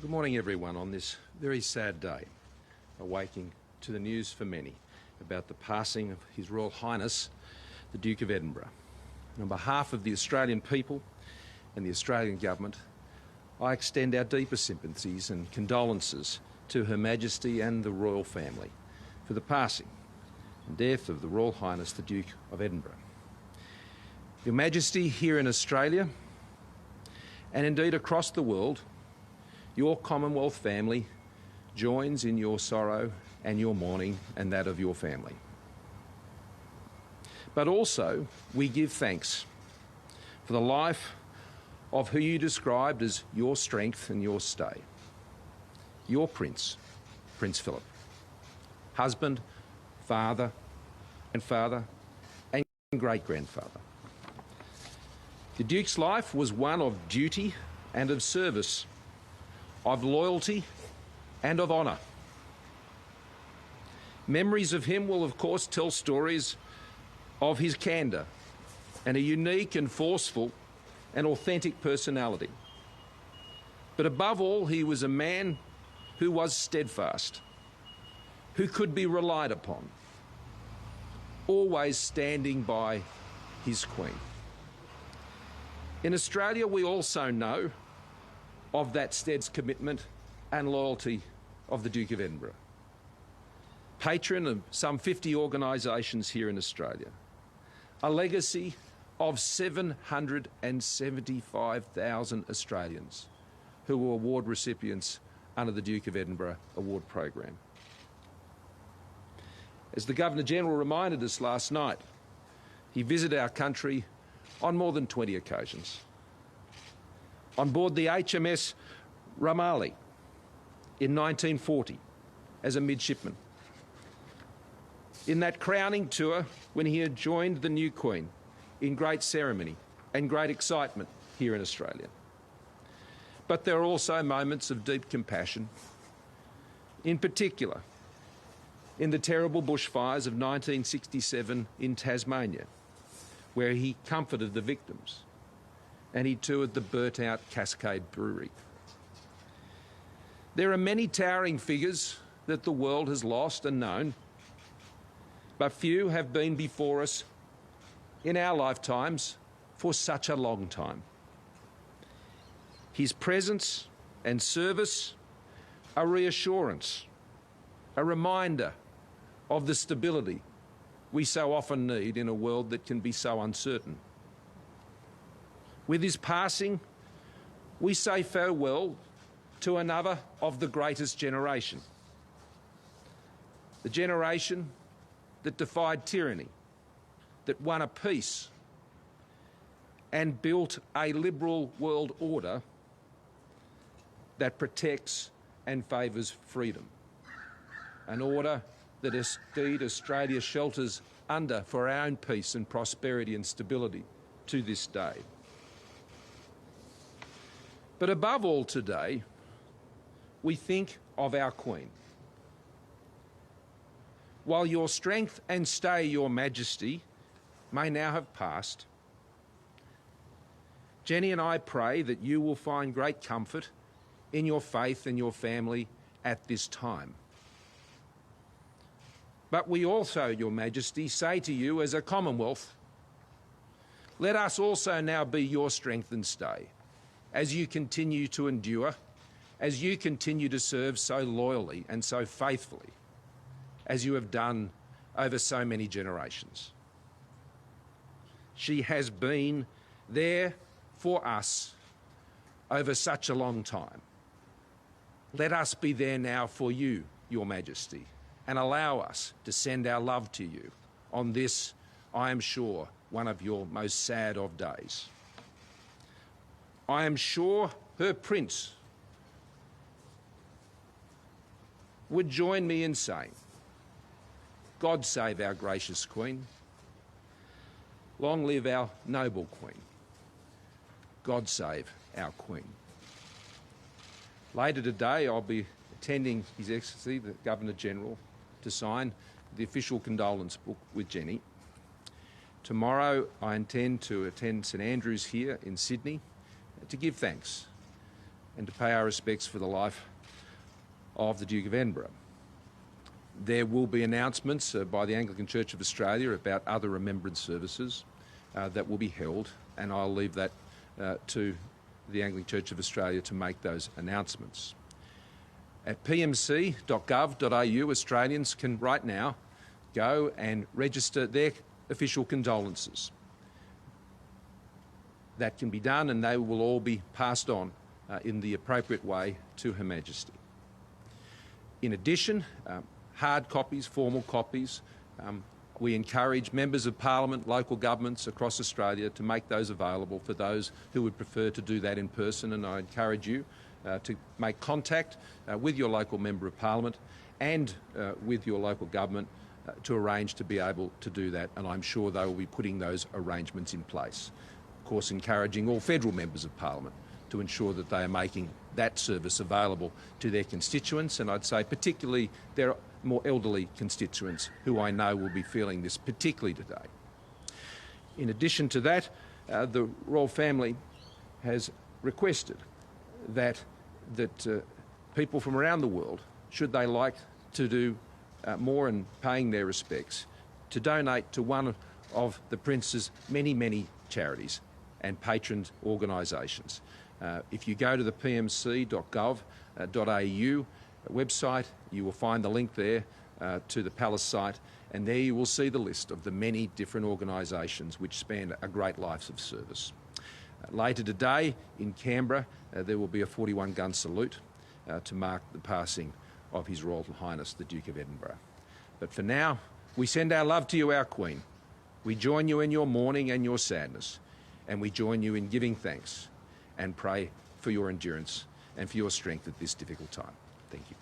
Good morning, everyone, on this very sad day, awaking to the news for many about the passing of His Royal Highness, the Duke of Edinburgh. And on behalf of the Australian people and the Australian Government, I extend our deepest sympathies and condolences to Her Majesty and the Royal Family for the passing and death of the Royal Highness, the Duke of Edinburgh. Your Majesty, here in Australia, and indeed across the world, your Commonwealth family joins in your sorrow and your mourning and that of your family. But also, we give thanks for the life of who you described as your strength and your stay, your Prince, Prince Philip, husband, father, and great-grandfather. The Duke's life was one of duty and of service, of loyalty and of honour. Memories of him will, of course, tell stories of his candour and a unique and forceful and authentic personality. But above all, he was a man who was steadfast, who could be relied upon, always standing by his Queen. In Australia, we also know of that steadfast commitment and loyalty of the Duke of Edinburgh, patron of some 50 organisations here in Australia, a legacy of 775,000 Australians who were award recipients under the Duke of Edinburgh Award Program. As the Governor-General reminded us last night, he visited our country on more than 20 occasions. On board the HMS Ramallah in 1940 as a midshipman. In that crowning tour when he had joined the new Queen in great ceremony and great excitement here in Australia. But there are also moments of deep compassion, in particular in the terrible bushfires of 1967 in Tasmania, where he comforted the victims, and he toured the burnt-out Cascade Brewery. There are many towering figures that the world has lost and known, but few have been before us in our lifetimes for such a long time. His presence and service, a reassurance, a reminder of the stability we so often need in a world that can be so uncertain. With his passing, we say farewell to another of the greatest generation. The generation that defied tyranny, that won a peace and built a liberal world order that protects and favours freedom. An order that indeed Australia shelters under for our own peace and prosperity and stability to this day. But above all today, we think of our Queen. While your strength and stay, Your Majesty, may now have passed, Jenny and I pray that you will find great comfort in your faith and your family at this time. But we also, Your Majesty, say to you as a Commonwealth, let us also now be your strength and stay as you continue to endure, as you continue to serve so loyally and so faithfully as you have done over so many generations. She has been there for us over such a long time. Let us be there now for you, Your Majesty, and allow us to send our love to you on this, I am sure, one of your most sad of days. I am sure her Prince would join me in saying, God save our gracious Queen. Long live our noble Queen. God save our Queen. Later today, I'll be attending His Excellency, the Governor-General, to sign the official condolence book with Jenny. Tomorrow, I intend to attend St Andrews here in Sydney to give thanks and to pay our respects for the life of the Duke of Edinburgh. There will be announcements by the Anglican Church of Australia about other remembrance services that will be held, and I'll leave that to the Anglican Church of Australia to make those announcements. At pmc.gov.au, Australians can right now go and register their official condolences. That can be done, and they will all be passed on in the appropriate way to Her Majesty. In addition, hard copies, formal copies, we encourage members of Parliament, local governments across Australia to make those available for those who would prefer to do that in person, and I encourage you to make contact with your local Member of Parliament and with your local government to arrange to be able to do that, and I'm sure they will be putting those arrangements in place. Of course, encouraging all federal Members of Parliament to ensure that they are making that service available to their constituents, and I'd say particularly their more elderly constituents who I know will be feeling this particularly today. In addition to that, the Royal Family has requested that people from around the world, should they like to do more in paying their respects, to donate to one of the Prince's many, many charities and patron organisations. If you go to the pmc.gov.au website, you will find the link there to the Palace site, and there you will see the list of the many different organisations which span a great life of service. Later today in Canberra, there will be a 41-gun salute to mark the passing of His Royal Highness the Duke of Edinburgh. But for now, we send our love to you, our Queen. We join you in your mourning and your sadness, and we join you in giving thanks and pray for your endurance and for your strength at this difficult time. Thank you.